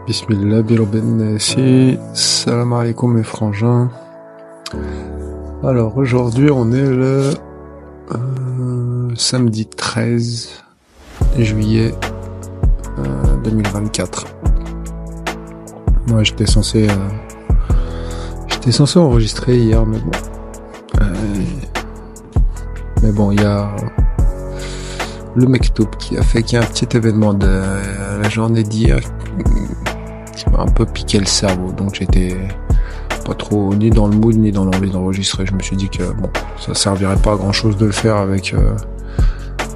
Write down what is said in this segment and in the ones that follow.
Bismillah, Bilobennesi, salam alaikum mes frangins. Alors aujourd'hui on est le samedi 13 juillet 2024. Moi j'étais censé enregistrer hier, mais bon il y a le Mektoub qui a un petit événement de la journée d'hier qui m'a un peu piqué le cerveau, donc j'étais pas trop ni dans le mood ni dans l'envie d'enregistrer. Je me suis dit que bon, ça servirait pas à grand chose de le faire avec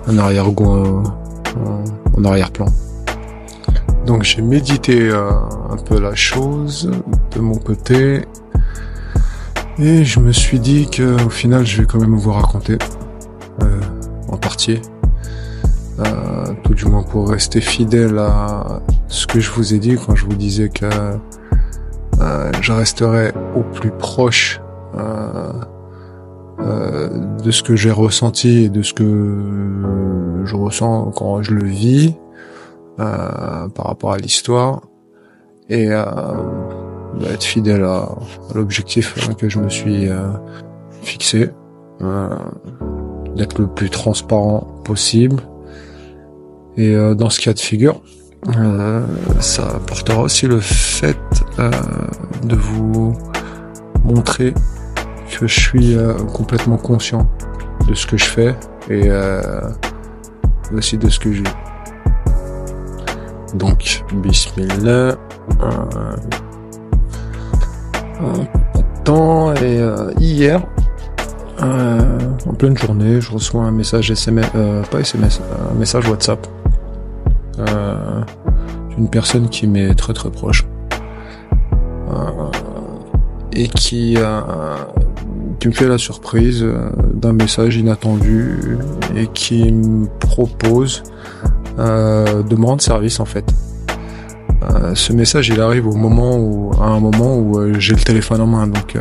un arrière-goût en arrière-plan. Donc j'ai médité un peu la chose de mon côté et je me suis dit que au final je vais quand même vous raconter en partie, tout du moins pour rester fidèle à ce que je vous ai dit quand je vous disais que je resterai au plus proche de ce que j'ai ressenti et de ce que je ressens quand je le vis par rapport à l'histoire, et être fidèle à l'objectif que je me suis fixé, d'être le plus transparent possible. Et dans ce cas de figure, ça apportera aussi le fait de vous montrer que je suis complètement conscient de ce que je fais et aussi de ce que j'ai. Donc, bismillah. Et hier, en pleine journée, je reçois un message SMS, pas SMS, un message WhatsApp d'une personne qui m'est très très proche et qui me fait la surprise d'un message inattendu et qui me propose de me rendre service en fait. Ce message il arrive à un moment où j'ai le téléphone en main, donc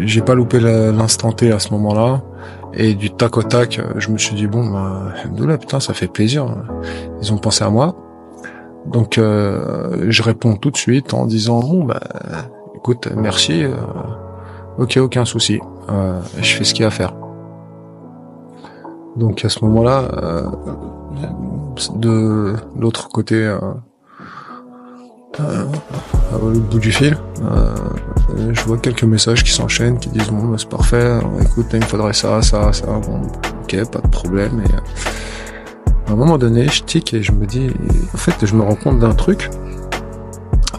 j'ai pas loupé l'instant T à ce moment-là, et du tac au tac je me suis dit bon alhamdoulilah, putain ça fait plaisir, ils ont pensé à moi. Donc je réponds tout de suite en disant bon écoute merci, ok, aucun souci, je fais ce qu'il y a à faire. Donc à ce moment-là, de l'autre côté, au bout du fil, je vois quelques messages qui s'enchaînent, qui disent bon c'est parfait, écoute il me faudrait ça, bon ok, pas de problème. Et à un moment donné je tic et je me dis, en fait je me rends compte d'un truc,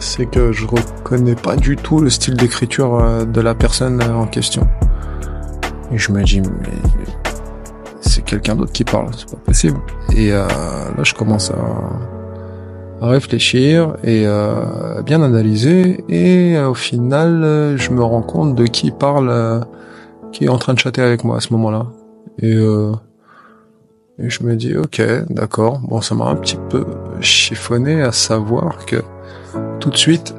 c'est que je reconnais pas du tout le style d'écriture de la personne en question. Et je me dis mais c'est quelqu'un d'autre qui parle, c'est pas possible. Et là je commence à réfléchir et bien analyser, et au final je me rends compte de qui parle, qui est en train de chatter avec moi à ce moment-là. Et je me dis ok, d'accord, bon ça m'a un petit peu chiffonné, à savoir que tout de suite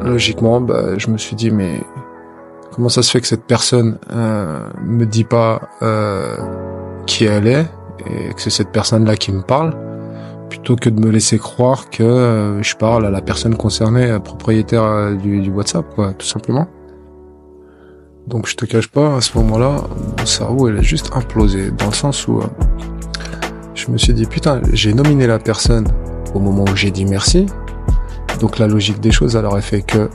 logiquement je me suis dit mais comment ça se fait que cette personne me dit pas qui elle est, et que c'est cette personne-là qui me parle, plutôt que de me laisser croire que je parle à la personne concernée, propriétaire du WhatsApp, quoi, tout simplement. Donc je te cache pas, à ce moment-là, mon cerveau il a juste implosé, dans le sens où je me suis dit putain, j'ai nominé la personne au moment où j'ai dit merci, donc la logique des choses elle aurait fait que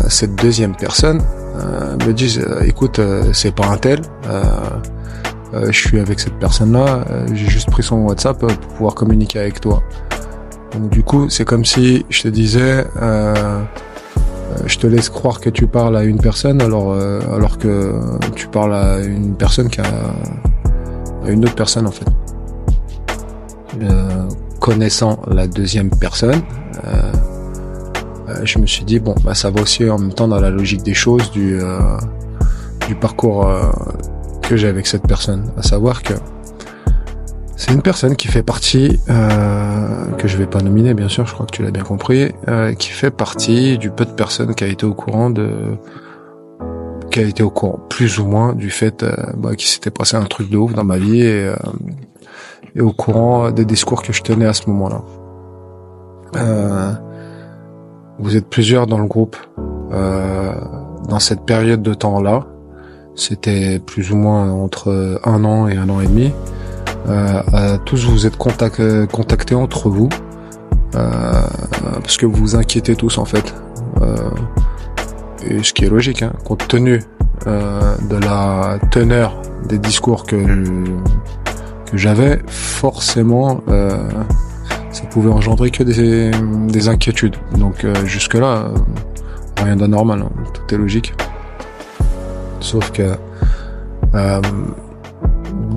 cette deuxième personne me dise écoute c'est pas un tel, je suis avec cette personne là, j'ai juste pris son WhatsApp pour pouvoir communiquer avec toi. Donc du coup c'est comme si je te disais je te laisse croire que tu parles à une personne alors que tu parles à une personne à une autre personne en fait. Connaissant la deuxième personne, je me suis dit bon ça va aussi en même temps dans la logique des choses du parcours que j'ai avec cette personne, à savoir que c'est une personne qui fait partie, que je vais pas nominer bien sûr, je crois que tu l'as bien compris, qui fait partie du peu de personnes qui a été au courant plus ou moins du fait qu'il s'était passé un truc de ouf dans ma vie, et est au courant des discours que je tenais à ce moment-là. Vous êtes plusieurs dans le groupe dans cette période de temps-là. C'était plus ou moins entre 1 an et 1 an et demi. Tous vous êtes contactés entre vous parce que vous vous inquiétez tous en fait. Et ce qui est logique, hein, compte tenu de la teneur des discours que j'avais, forcément ça pouvait engendrer que des inquiétudes. Donc jusque là rien d'anormal, hein, tout est logique. Sauf que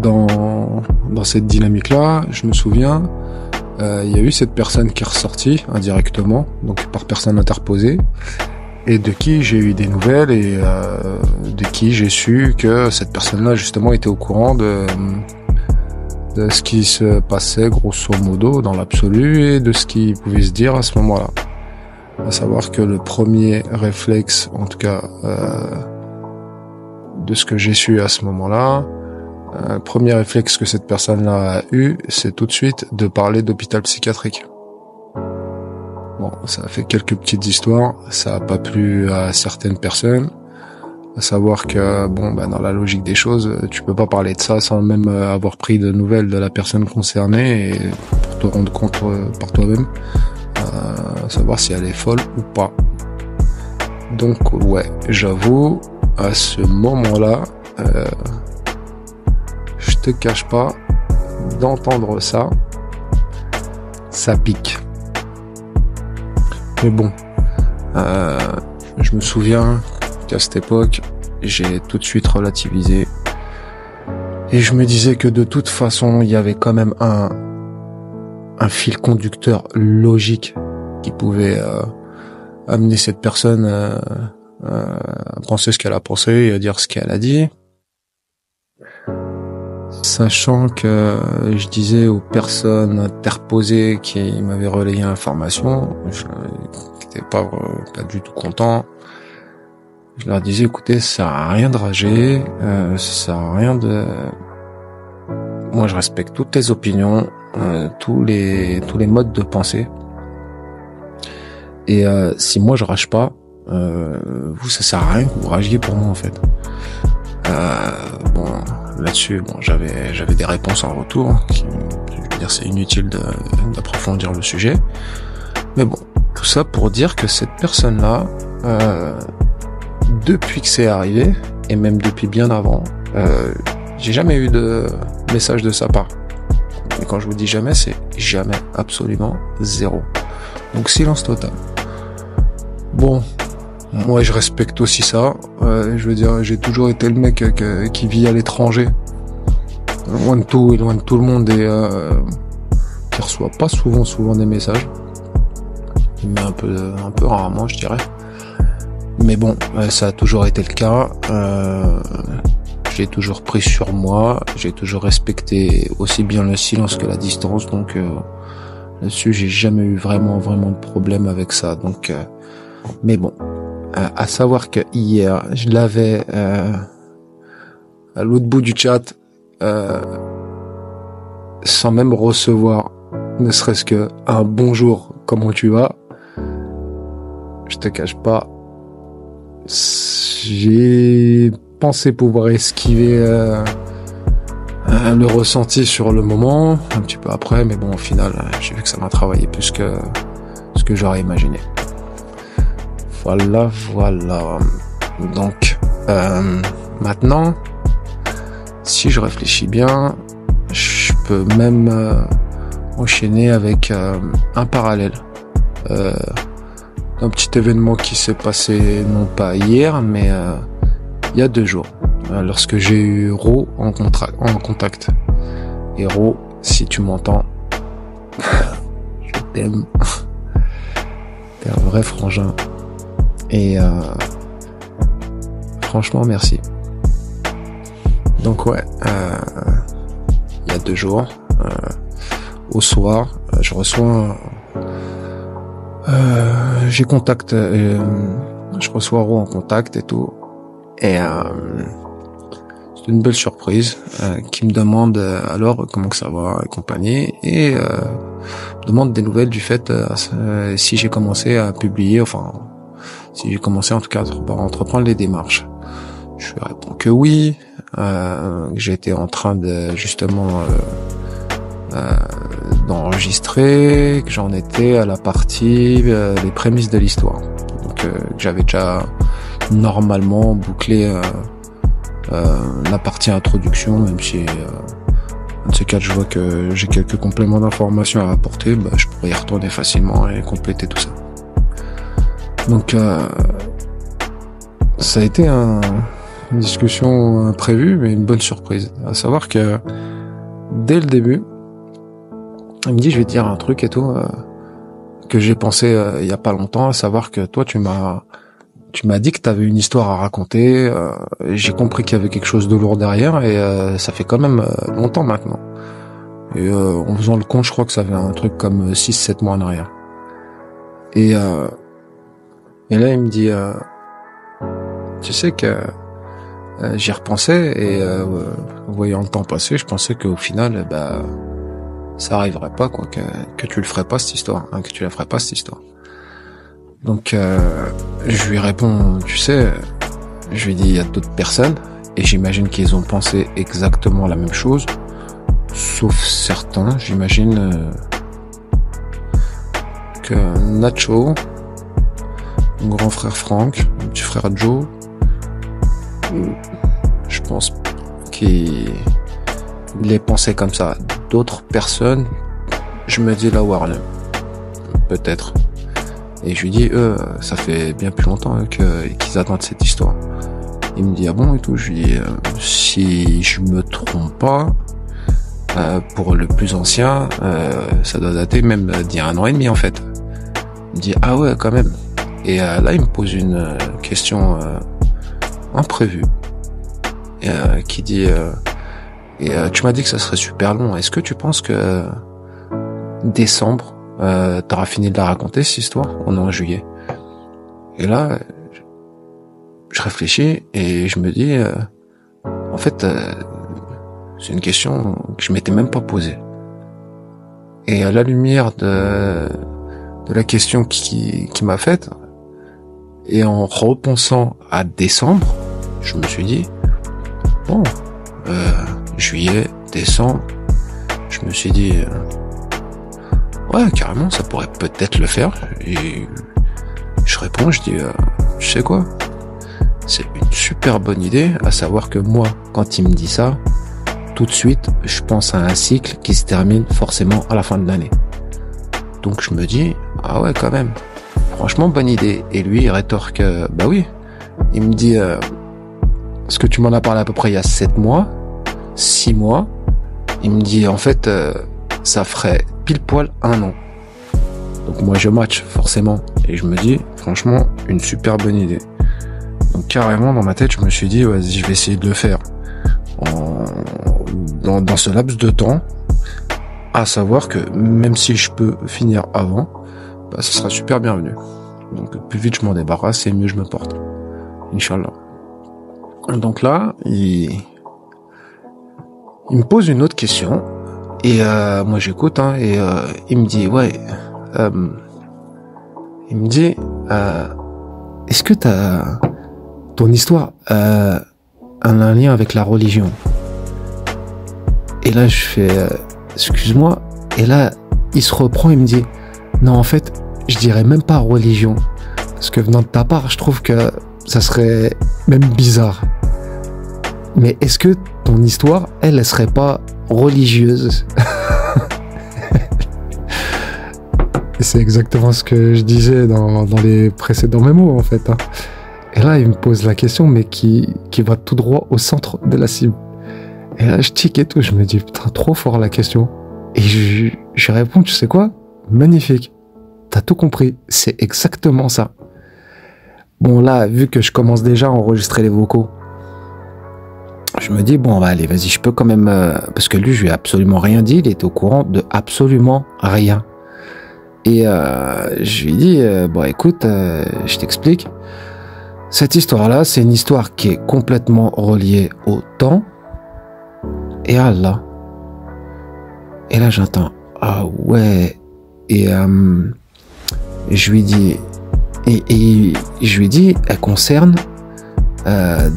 dans cette dynamique-là, je me souviens, il y a eu cette personne qui est ressortie indirectement, donc par personne interposée, et de qui j'ai eu des nouvelles et de qui j'ai su que cette personne-là justement était au courant de ce qui se passait grosso modo dans l'absolu et de ce qui pouvait se dire à ce moment-là. À savoir que le premier réflexe, en tout cas de ce que j'ai su à ce moment-là, le premier réflexe que cette personne-là a eu, c'est tout de suite de parler d'hôpital psychiatrique. Bon, ça a fait quelques petites histoires, ça a pas plu à certaines personnes, à savoir que, bon, dans la logique des choses, tu peux pas parler de ça sans même avoir pris de nouvelles de la personne concernée et pour te rendre compte par toi-même, savoir si elle est folle ou pas. Donc, ouais, j'avoue, à ce moment-là, je te cache pas, d'entendre ça, ça pique. Mais bon, je me souviens qu'à cette époque, j'ai tout de suite relativisé. Et je me disais que de toute façon, il y avait quand même un fil conducteur logique qui pouvait amener cette personne à penser ce qu'elle a pensé et à dire ce qu'elle a dit. Sachant que je disais aux personnes interposées qui m'avaient relayé l'information, je n'étais pas du tout content. Je leur disais, écoutez, ça sert à rien de rager, ça sert à rien de... Moi, je respecte toutes les opinions, tous les modes de pensée. Et si moi je rage pas, vous, ça sert à rien que vous ragiez pour moi en fait. Bon, là-dessus, bon, j'avais des réponses en retour. Je veux dire, c'est inutile d'approfondir le sujet. Mais bon, tout ça pour dire que cette personne-là, depuis que c'est arrivé, et même depuis bien avant, j'ai jamais eu de message de sa part. Et quand je vous dis jamais, c'est jamais, absolument zéro. Donc silence total. Bon, moi je respecte aussi ça. Je veux dire, j'ai toujours été le mec qui vit à l'étranger, loin de tout et loin de tout le monde, et qui reçoit pas souvent des messages, mais un peu rarement, je dirais. Mais bon, ça a toujours été le cas. J'ai toujours pris sur moi, j'ai toujours respecté aussi bien le silence que la distance, donc là-dessus j'ai jamais eu vraiment de problème avec ça. Donc, mais bon, à savoir que hier je l'avais à l'autre bout du chat, sans même recevoir ne serait-ce que un bonjour, comment tu vas, je te cache pas, j'ai pensé pouvoir esquiver le ressenti sur le moment, un petit peu après, mais bon, au final, j'ai vu que ça m'a travaillé plus que ce que j'aurais imaginé. Voilà. Donc, maintenant, si je réfléchis bien, je peux même enchaîner avec un parallèle. Un petit événement qui s'est passé, non pas hier, mais il y a 2 jours, lorsque j'ai eu Ro en contact. Et Ro, si tu m'entends, je t'aime. T'es un vrai frangin. Et franchement, merci. Donc ouais, il y a 2 jours, au soir, je reçois... j'ai contact, je reçois Ro en contact et tout. Et C'est une belle surprise, qui me demande alors comment que ça va et compagnie, et demande des nouvelles du fait si j'ai commencé à publier, enfin si j'ai commencé en tout cas à entreprendre les démarches. Je lui réponds que oui, que j'étais en train de justement d'enregistrer, que j'en étais à la partie les prémices de l'histoire, donc que j'avais déjà normalement bouclé la partie introduction, même si un de ces quatre je vois que j'ai quelques compléments d'informations à apporter, je pourrais y retourner facilement et compléter tout ça. Donc ça a été une discussion imprévue, mais une bonne surprise. À savoir que dès le début, il me dit, je vais te dire un truc et tout, que j'ai pensé il y a pas longtemps, à savoir que toi tu m'as dit que tu avais une histoire à raconter, j'ai compris qu'il y avait quelque chose de lourd derrière, et ça fait quand même longtemps maintenant. Et en faisant le compte, je crois que ça fait un truc comme 6-7 mois en arrière. Et là il me dit, tu sais que j'y repensais, et voyant le temps passer, je pensais qu'au final, ça arriverait pas, quoi, que tu le ferais pas cette histoire, que tu la ferais pas cette histoire. Donc je lui réponds, tu sais, je lui dis, il y a d'autres personnes, et j'imagine qu'ils ont pensé exactement la même chose, sauf certains, j'imagine que Nacho, mon grand frère Franck, mon petit frère Joe, je pense qu'il les pensait comme ça. D'autres personnes, je me dis la Warner, peut-être. Et je lui dis, ça fait bien plus longtemps qu'ils attendent cette histoire. Il me dit, ah bon et tout. Je lui dis, si je me trompe pas, pour le plus ancien, ça doit dater même d'il y a 1 an et demi en fait. Il me dit, ah ouais, quand même. Et là, il me pose une question imprévue, qui dit, tu m'as dit que ça serait super long. Est-ce que tu penses que décembre, t'auras fini de la raconter cette histoire? On est en juillet. Et là, je réfléchis et je me dis, en fait, c'est une question que je m'étais même pas posée. Et à la lumière de la question qui m'a faite, et en repensant à décembre, je me suis dit, bon, juillet, décembre, je me suis dit, ouais, carrément, ça pourrait peut-être le faire. Et je réponds, je dis, tu sais quoi, c'est une super bonne idée, à savoir que moi, quand il me dit ça, tout de suite, je pense à un cycle qui se termine forcément à la fin de l'année. Donc je me dis, ah ouais, quand même, franchement, bonne idée. Et lui, il rétorque, bah oui. Il me dit, est-ce que tu m'en as parlé à peu près il y a 7 mois, 6 mois. Il me dit, en fait, ça ferait pile poil 1 an. Donc moi, je match, forcément. Et je me dis, franchement, une super bonne idée. Donc carrément, dans ma tête, je me suis dit, vas-y, je vais essayer de le faire. Dans ce laps de temps, à savoir que même si je peux finir avant, ce sera super bienvenu. Donc plus vite je m'en débarrasse, et mieux je me porte. Inch'Allah. Donc là, il me pose une autre question, et moi j'écoute, et il me dit, ouais, il me dit, est-ce que ton histoire a un lien avec la religion? Et là je fais, excuse-moi, et là il se reprend, il me dit, non, en fait, je dirais même pas religion, parce que venant de ta part, je trouve que ça serait même bizarre. Mais est-ce que ton histoire, elle serait pas religieuse? Et c'est exactement ce que je disais dans les précédents mémos, en fait. Et là, il me pose la question, mais qui va tout droit au centre de la cible. Et là, je tic et tout, je me dis, putain, trop fort la question. Et je réponds, tu sais quoi? Magnifique. T'as tout compris. C'est exactement ça. Bon, là, vu que je commence déjà à enregistrer les vocaux, je me dis, bon, allez, vas-y, je peux quand même... parce que lui, je lui ai absolument rien dit. Il était au courant de absolument rien. Et je lui ai dit, bon, écoute, je t'explique. Cette histoire-là, c'est une histoire qui est complètement reliée au temps, et Allah. Et là, j'entends, ah ouais. Et je lui dis, et je lui dis, elle concerne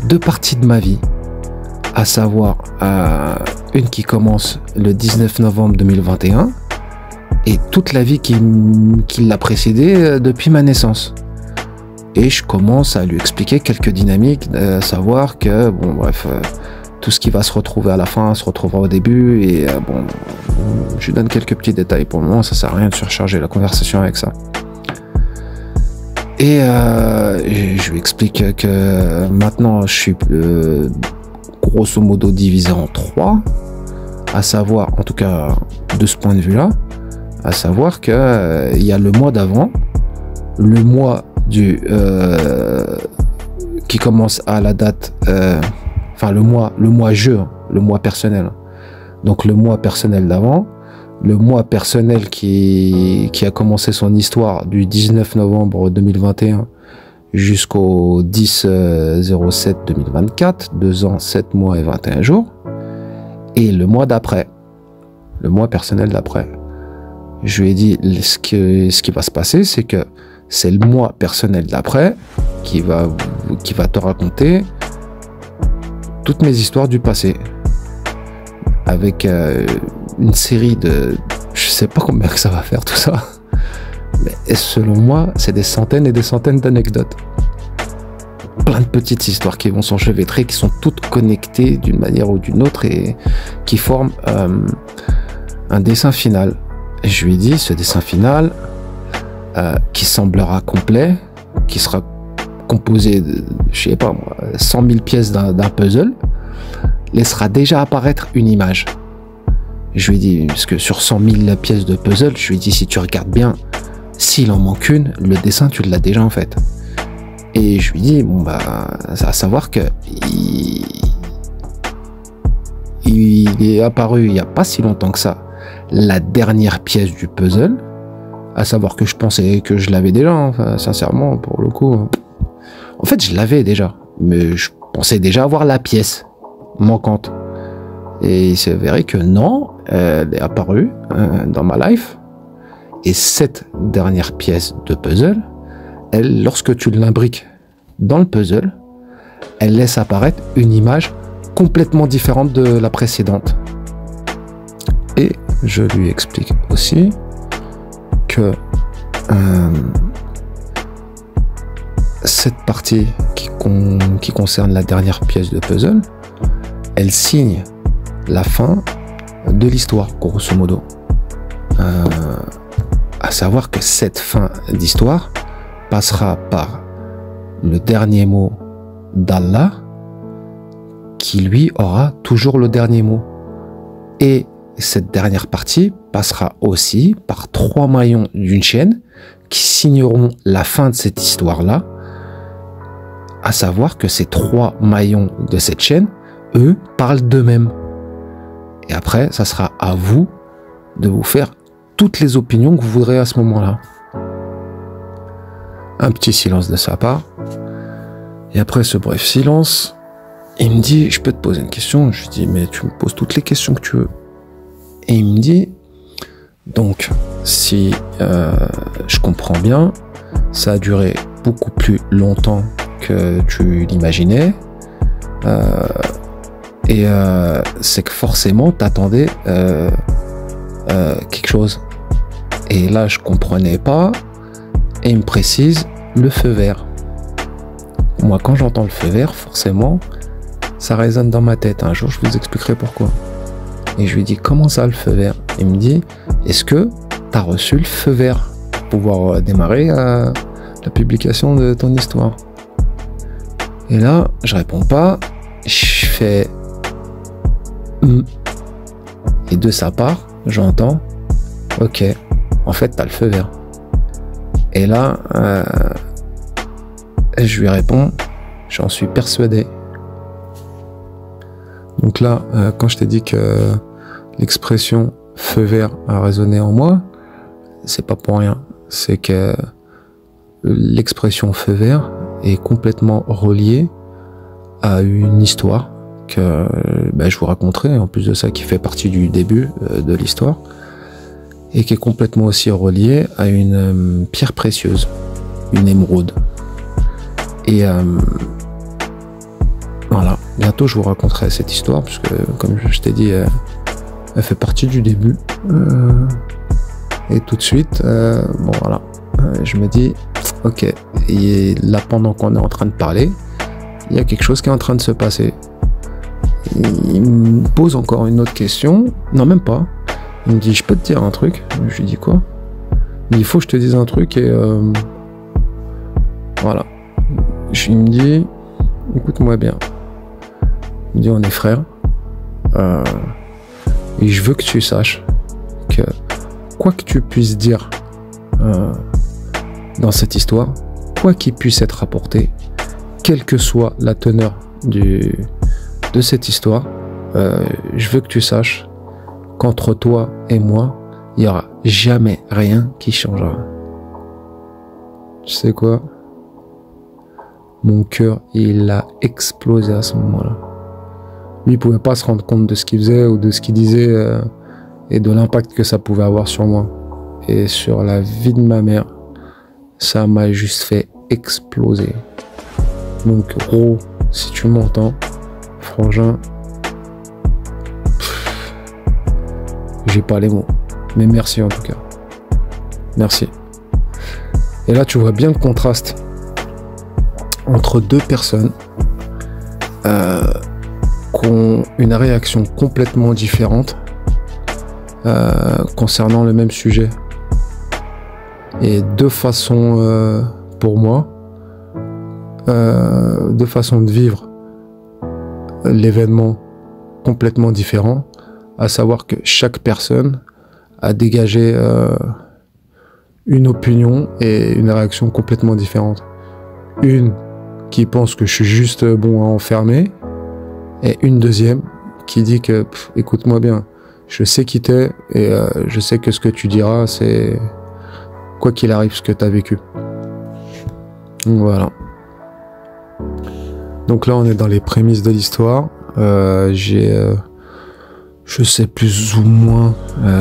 deux parties de ma vie, à savoir une qui commence le 19 novembre 2021 et toute la vie qui l'a précédée depuis ma naissance. Et je commence à lui expliquer quelques dynamiques, à savoir que, bon, bref, tout ce qui va se retrouver à la fin se retrouvera au début. Et bon, je lui donne quelques petits détails. Pour le moment, ça sert à rien de surcharger la conversation avec ça. Et je lui explique que maintenant, je suis grosso modo divisé en 3, à savoir, en tout cas de ce point de vue-là, à savoir que il y a le mois d'avant, le mois qui commence à la date, enfin le mois jeu, le mois personnel. Donc le mois personnel d'avant, le mois personnel qui a commencé son histoire du 19 novembre 2021 jusqu'au 10/07/2024, 2 ans, 7 mois et 21 jours, et le mois d'après, le mois personnel d'après. Je lui ai dit, ce qui va se passer, c'est que c'est le mois personnel d'après qui va te raconter toutes mes histoires du passé, avec une série de, je sais pas combien que ça va faire tout ça, mais selon moi, c'est des centaines et des centaines d'anecdotes. Plein de petites histoires qui vont s'enchevêtrer, qui sont toutes connectées d'une manière ou d'une autre et qui forment un dessin final. Et je lui ai dit, ce dessin final, qui semblera complet, qui sera composé de, je sais pas moi, 100 000 pièces d'un puzzle, laissera déjà apparaître une image. Je lui ai dit, parce que sur 100 000 pièces de puzzle, je lui ai dit, si tu regardes bien, s'il en manque une, le dessin, tu l'as déjà en fait. Et je lui dis, bon bah, à savoir que il est apparu il n'y a pas si longtemps que ça, la dernière pièce du puzzle, à savoir que je pensais que je l'avais déjà, enfin, sincèrement, pour le coup. En fait, je l'avais déjà, mais je pensais déjà avoir la pièce manquante. Et il s'est avéré que non, elle est apparue dans ma life. Et cette dernière pièce de puzzle, elle, lorsque tu l'imbriques dans le puzzle, elle laisse apparaître une image complètement différente de la précédente. Et je lui explique aussi que cette partie qui concerne la dernière pièce de puzzle, elle signe la fin de l'histoire, grosso modo. À savoir que cette fin d'histoire passera par le dernier mot d'Allah, qui lui aura toujours le dernier mot. Et cette dernière partie passera aussi par 3 maillons d'une chaîne qui signeront la fin de cette histoire-là, à savoir que ces 3 maillons de cette chaîne, eux, parlent d'eux-mêmes. Et après, ça sera à vous de vous faire toutes les opinions que vous voudrez à ce moment-là. Un petit silence de sa part. Et après ce bref silence, il me dit, je peux te poser une question? Je lui dis, mais tu me poses toutes les questions que tu veux. Et il me dit, donc, si je comprends bien, ça a duré beaucoup plus longtemps que tu l'imaginais. Et c'est que forcément, t'attendais quelque chose. Et là, je comprenais pas. Et il me précise le feu vert. Moi, quand j'entends le feu vert, forcément, ça résonne dans ma tête. Un jour, je vous expliquerai pourquoi. Et je lui dis, comment ça, le feu vert? Il me dit, est-ce que tu as reçu le feu vert pour pouvoir démarrer la publication de ton histoire? Et là, je réponds pas. Je fais... Et de sa part, j'entends, ok, en fait, tu as le feu vert. Et là, je lui réponds, j'en suis persuadé. Donc là, quand je t'ai dit que l'expression feu vert a résonné en moi, c'est pas pour rien. C'est que l'expression feu vert est complètement reliée à une histoire que je vous raconterai, en plus de ça, qui fait partie du début de l'histoire, et qui est complètement aussi relié à une pierre précieuse, une émeraude. Et voilà, bientôt je vous raconterai cette histoire, puisque comme je t'ai dit, elle fait partie du début. Et tout de suite, bon voilà, je me dis, ok, et là pendant qu'on est en train de parler, il y a quelque chose qui est en train de se passer. Il me pose encore une autre question, non même pas, il me dit, je peux te dire un truc? Je lui dis quoi? Il faut que je te dise un truc et voilà. Il me dit, écoute-moi bien. Il me dit, on est frères. Et je veux que tu saches que quoi que tu puisses dire dans cette histoire, quoi qu'il puisse être apporté, quelle que soit la teneur de cette histoire, je veux que tu saches qu'entre toi et moi, il n'y aura jamais rien qui changera. Tu sais quoi? Mon cœur, il a explosé à ce moment-là. Lui, il pouvait pas se rendre compte de ce qu'il faisait ou de ce qu'il disait et de l'impact que ça pouvait avoir sur moi. Et sur la vie de ma mère, ça m'a juste fait exploser. Donc, gros, si tu m'entends, frangin, j'ai pas les mots. Mais merci en tout cas. Merci. Et là, tu vois bien le contraste entre deux personnes qui ont une réaction complètement différente concernant le même sujet. Et deux façons, pour moi, deux façons de vivre l'événement complètement différents, à savoir que chaque personne a dégagé une opinion et une réaction complètement différente. Une qui pense que je suis juste bon à enfermer, et une deuxième qui dit que écoute-moi bien, je sais qui t'es et je sais que ce que tu diras, c'est quoi qu'il arrive ce que tu as vécu. Donc voilà. Donc là on est dans les prémices de l'histoire. Je sais plus ou moins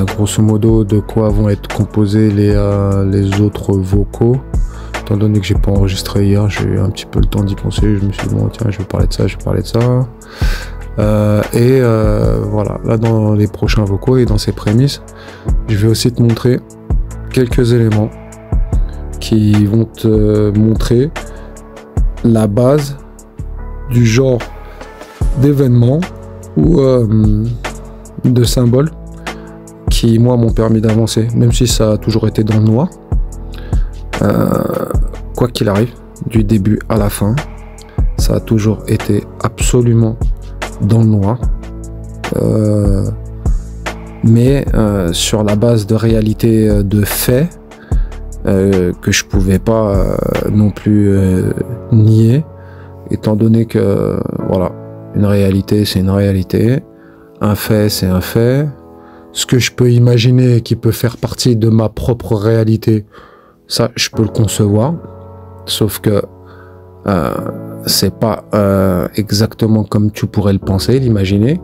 grosso modo de quoi vont être composés les autres vocaux. Étant donné que j'ai pas enregistré hier, j'ai eu un petit peu le temps d'y penser. Je me suis dit bon tiens, je vais parler de ça, je vais parler de ça. Voilà, là dans les prochains vocaux et dans ces prémices, je vais aussi te montrer quelques éléments qui vont te montrer la base du genre d'événements ou de symboles qui moi m'ont permis d'avancer, même si ça a toujours été dans le noir. Quoi qu'il arrive, du début à la fin, ça a toujours été absolument dans le noir, mais sur la base de réalité de faits que je pouvais pas non plus nier, étant donné que voilà, une réalité c'est une réalité, un fait c'est un fait, ce que je peux imaginer qui peut faire partie de ma propre réalité, ça je peux le concevoir, sauf que c'est pas exactement comme tu pourrais le penser, l'imaginer.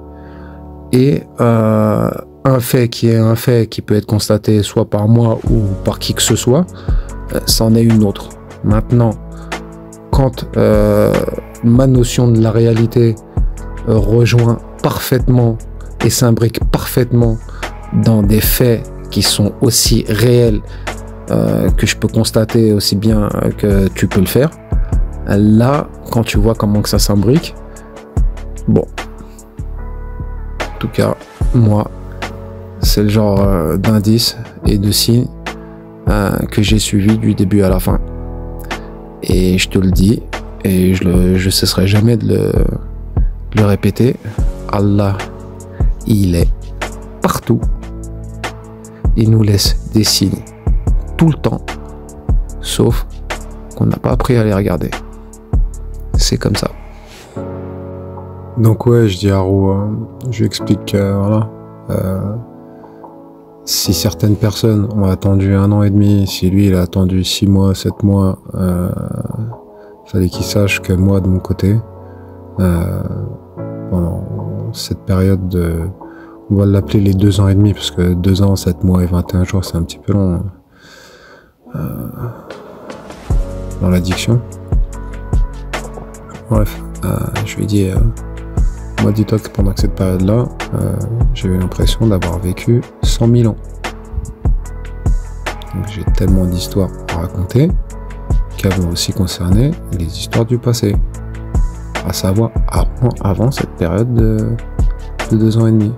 Et un fait qui est un fait qui peut être constaté soit par moi ou par qui que ce soit, c'en est une autre. Maintenant, quand ma notion de la réalité rejoint parfaitement et s'imbrique parfaitement dans des faits qui sont aussi réels que je peux constater aussi bien que tu peux le faire, là, quand tu vois comment que ça s'imbrique, bon, en tout cas, moi, c'est le genre d'indices et de signes que j'ai suivi du début à la fin. Et je te le dis, et je cesserai jamais de le répéter, Allah, il est partout. Il nous laisse des signes tout le temps, sauf qu'on n'a pas appris à les regarder. C'est comme ça. Donc ouais, je dis à Ro, je lui explique que voilà, si certaines personnes ont attendu 1 an et demi, si lui il a attendu 6 mois, 7 mois, fallait qu'il sache que moi de mon côté, pendant cette période de, on va l'appeler les 2 ans et demi, parce que 2 ans, 7 mois et 21 jours, c'est un petit peu long dans l'addiction. Bref, je lui ai dit, moi, dis-toi que pendant cette période-là, j'ai eu l'impression d'avoir vécu 100 000 ans. Donc, j'ai tellement d'histoires à raconter qu'elles vont aussi concerner les histoires du passé, à savoir avant cette période de 2 ans et demi.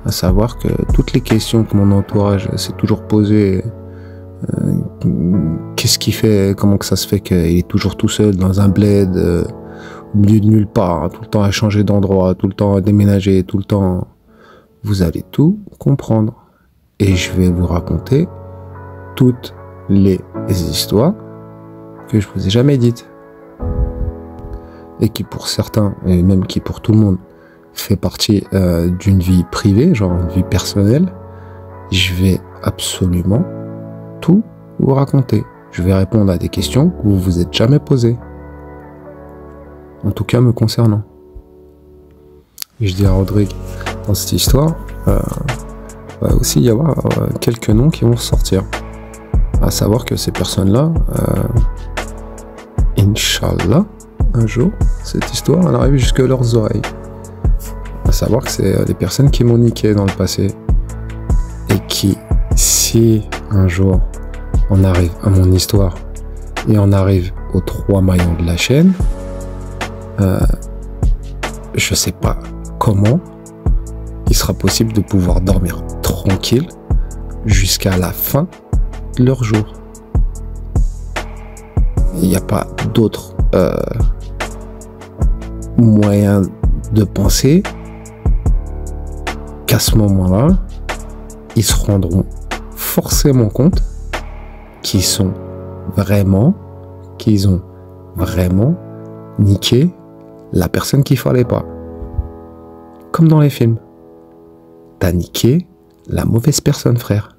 À savoir que toutes les questions que mon entourage s'est toujours posées, qu'est-ce qui fait, comment que ça se fait qu'il est toujours tout seul dans un bled, au milieu de nulle part, hein, tout le temps à changer d'endroit, tout le temps à déménager, tout le temps, vous allez tout comprendre. Et je vais vous raconter toutes les histoires que je vous ai jamais dites. Et qui pour certains, et même qui pour tout le monde, fait partie d'une vie privée, genre une vie personnelle. Je vais absolument tout vous raconter. Je vais répondre à des questions que vous vous êtes jamais posées. En tout cas me concernant. Et je dis à Rodrigue, dans cette histoire, va aussi y avoir quelques noms qui vont sortir. À savoir que ces personnes-là, Inch'Allah, un jour, cette histoire, elle arrive jusque leurs oreilles. À savoir que c'est les personnes qui m'ont niqué dans le passé. Et qui, si un jour, on arrive à mon histoire, et on arrive aux 3 maillons de la chaîne, je sais pas comment il sera possible de pouvoir dormir tranquille jusqu'à la fin de leur jour. Il n'y a pas d'autre moyen de penser qu'à ce moment-là, ils se rendront forcément compte qu'ils ont vraiment niqué la personne qu'il fallait pas. Comme dans les films. T'as niqué la mauvaise personne, frère.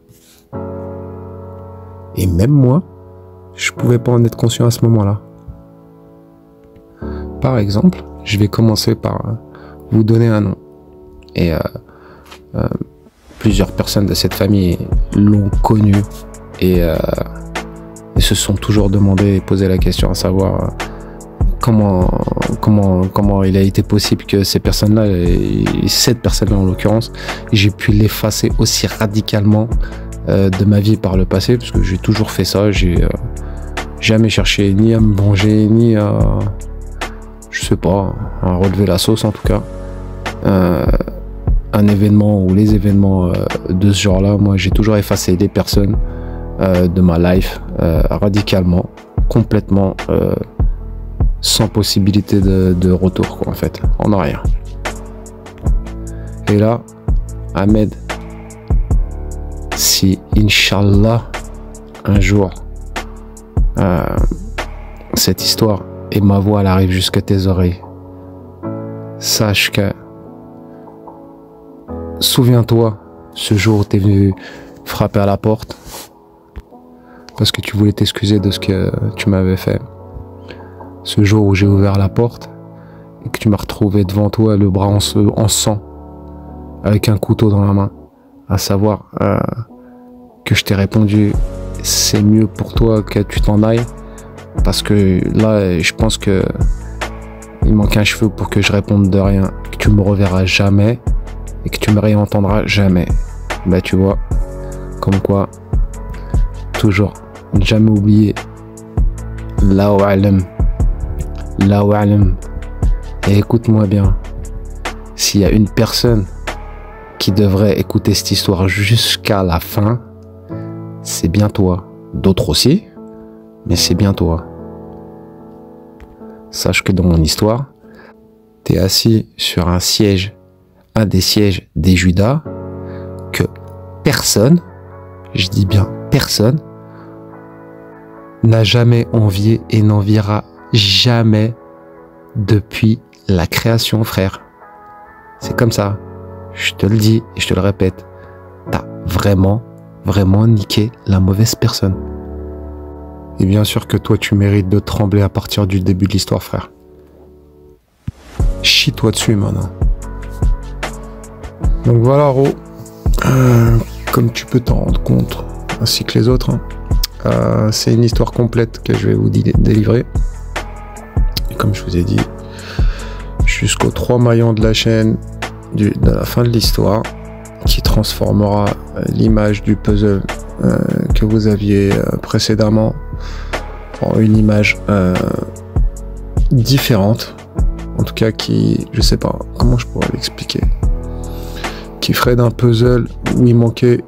Et même moi, je pouvais pas en être conscient à ce moment-là. Par exemple, je vais commencer par vous donner un nom. Et plusieurs personnes de cette famille l'ont connu et se sont toujours demandé et posé la question à savoir comment il a été possible que ces personnes-là, et cette personne-là en l'occurrence, j'ai pu l'effacer aussi radicalement de ma vie par le passé, parce que j'ai toujours fait ça. J'ai jamais cherché ni à me venger, ni à, je sais pas, à relever la sauce en tout cas. Un événement ou les événements de ce genre-là, moi j'ai toujours effacé des personnes de ma life radicalement, complètement, sans possibilité de retour, quoi, en fait, en arrière. Et là, Ahmed, si Inch'Allah un jour cette histoire et ma voix elle arrive jusqu'à tes oreilles, sache que, souviens-toi ce jour où t'es venu frapper à la porte parce que tu voulais t'excuser de ce que tu m'avais fait. Ce jour où j'ai ouvert la porte et que tu m'as retrouvé devant toi, le bras en sang, avec un couteau dans la main, à savoir que je t'ai répondu c'est mieux pour toi que tu t'en ailles, parce que là je pense que il manque un cheveu pour que je réponde de rien, que tu me reverras jamais et que tu me réentendras jamais. Bah tu vois, comme quoi, toujours ne jamais oublier Allahu a'lam. Allahu a'lam. Et écoute-moi bien, s'il y a une personne qui devrait écouter cette histoire jusqu'à la fin, c'est bien toi. D'autres aussi, mais c'est bien toi. Sache que dans mon histoire, t'es assis sur un siège, un des sièges des Judas, que personne, je dis bien personne, n'a jamais envié et n'enviera jamais depuis la création, frère. C'est comme ça. Je te le dis et je te le répète. T'as vraiment niqué la mauvaise personne. Et bien sûr que toi, tu mérites de trembler à partir du début de l'histoire, frère. chie-toi dessus maintenant. Donc voilà, Ro, comme tu peux t'en rendre compte, ainsi que les autres, hein, c'est une histoire complète que je vais vous délivrer. Et comme je vous ai dit, jusqu'aux 3 maillons de la chaîne de la fin de l'histoire, qui transformera l'image du puzzle que vous aviez précédemment en une image différente, en tout cas qui, je sais pas comment je pourrais l'expliquer, qui ferait d'un puzzle où il manquait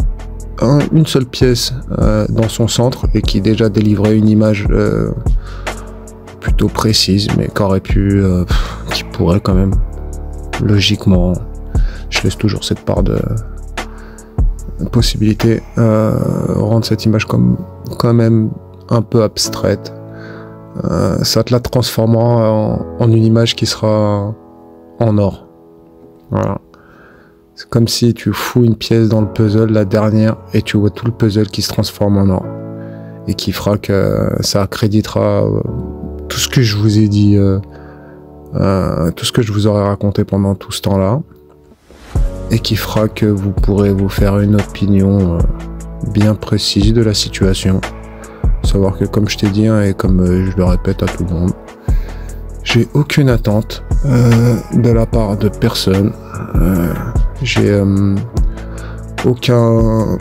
une seule pièce dans son centre et qui déjà délivrait une image plutôt précise, mais qui pourrait quand même logiquement, je laisse toujours cette part de possibilité, rendre cette image comme quand même un peu abstraite. Ça te la transformera en une image qui sera en or. Voilà. C'est comme si tu fous une pièce dans le puzzle, la dernière, et tu vois tout le puzzle qui se transforme en or. Et qui fera que ça accréditera tout ce que je vous ai dit, tout ce que je vous aurais raconté pendant tout ce temps-là. Et qui fera que vous pourrez vous faire une opinion bien précise de la situation. Savoir que comme je t'ai dit, hein, et comme je le répète à tout le monde, j'ai aucune attente de la part de personne. J'ai aucun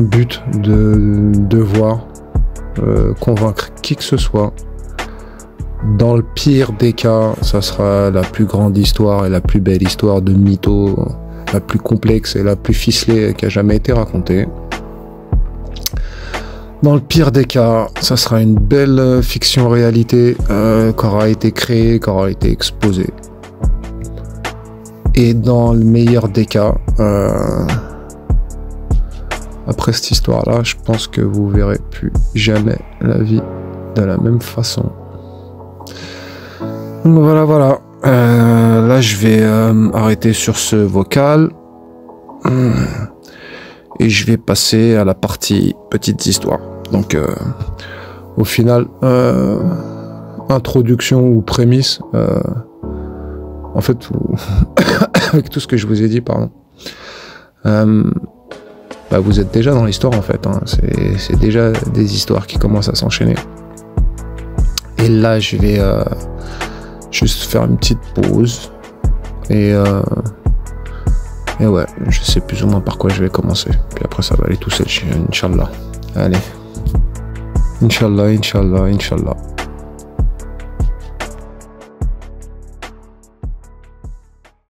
but de devoir convaincre qui que ce soit. Dans le pire des cas, ça sera la plus grande histoire et la plus belle histoire de mytho, la plus complexe et la plus ficelée qui a jamais été racontée. Dans le pire des cas, ça sera une belle fiction-réalité qui aura été créée, qui aura été exposée. Et dans le meilleur des cas, après cette histoire-là, je pense que vous verrez plus jamais la vie de la même façon. Donc voilà. Là, je vais arrêter sur ce vocal. Et je vais passer à la partie petites histoires. Donc, au final, introduction ou prémisse, en fait, avec tout ce que je vous ai dit, pardon, vous êtes déjà dans l'histoire, en fait. Hein. C'est déjà des histoires qui commencent à s'enchaîner. Et là, je vais juste faire une petite pause. Et ouais, je sais plus ou moins par quoi je vais commencer. Puis après, ça va aller tout seul, Inch'Allah. Allez. Inch'Allah.